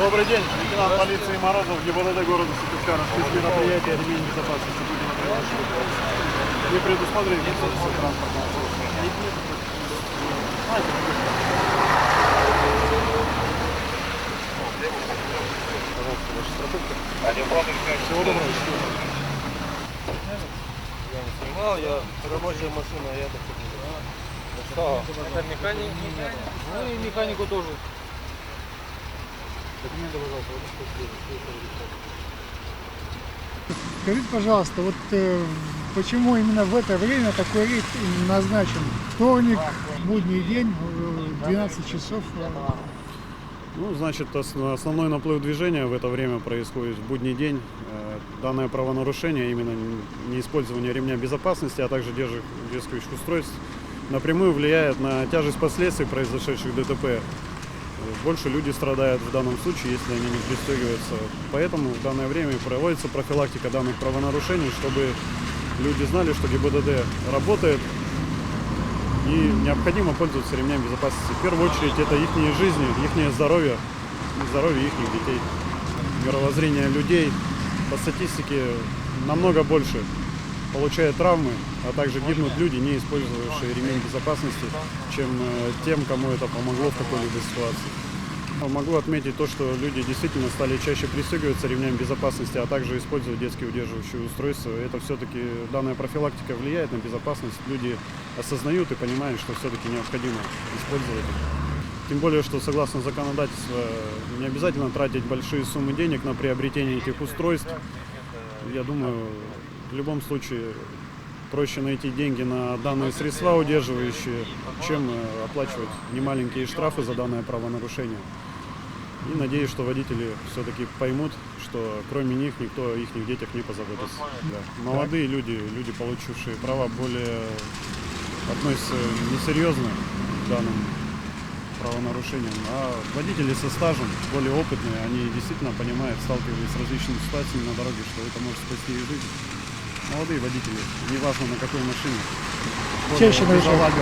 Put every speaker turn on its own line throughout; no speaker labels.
Добрый день, лейтенант полиции Морозов, ГИБДД города Сыктывкара. Список мероприятия ремень безопасности будем отрывать. Не предусмотрели все транспортного средства. Пожалуйста, ваша страховка. Всего доброго.
Я не снимал, я рабочая машина, я это что? Это механик? Ну и механику тоже.
Документы, пожалуйста.
Скажите, пожалуйста, вот почему именно в это время такой рейд назначен? Вторник, будний день, 12 часов.
Ну, значит, основной наплыв движения в это время происходит в будний день. Данное правонарушение, именно неиспользование ремня безопасности, а также действующих устройств, напрямую влияет на тяжесть последствий произошедших ДТП. Больше люди страдают в данном случае, если они не пристегиваются. Поэтому в данное время проводится профилактика данных правонарушений, чтобы люди знали, что ГИБДД работает и необходимо пользоваться ремнями безопасности. В первую очередь это их жизни, их здоровье и здоровье их детей. Мировоззрение людей по статистике намного больше получают травмы, а также гибнут люди, не использующие ремень безопасности, чем тем, кому это помогло в какой-либо ситуации. Могу отметить то, что люди действительно стали чаще пристегиваться ремнями безопасности, а также использовать детские удерживающие устройства. Это все-таки данная профилактика влияет на безопасность. Люди осознают и понимают, что все-таки необходимо использовать их. Тем более, что согласно законодательству не обязательно тратить большие суммы денег на приобретение этих устройств. Я думаю, в любом случае проще найти деньги на данные средства удерживающие, чем оплачивать немаленькие штрафы за данное правонарушение. И надеюсь, что водители все-таки поймут, что кроме них никто о их детях не позаботится. Да. Молодые люди, получившие права, более относятся несерьезно к данным правонарушениям, а водители со стажем, более опытные, они действительно понимают, сталкивались с различными ситуациями на дороге, что это может спасти их жизнь. Молодые водители, неважно на какой машине,
Чаще нарушают.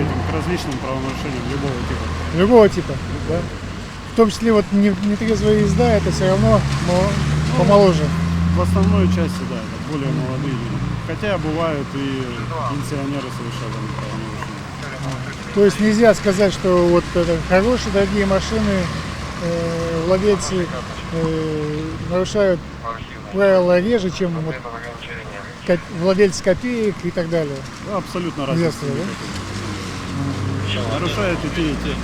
К различным правонарушениям любого типа.
Любого типа, да? В том числе вот нетрезвая езда, это все равно помоложе.
В основной части, да, это более молодые люди. Хотя бывают и пенсионеры совершают правонарушения.
То есть нельзя сказать, что вот это хорошие, дорогие машины, владельцы нарушают правила реже, чем вот владельцы копеек и так далее.
Абсолютно разные.
Да?
Нарушают и те, и те.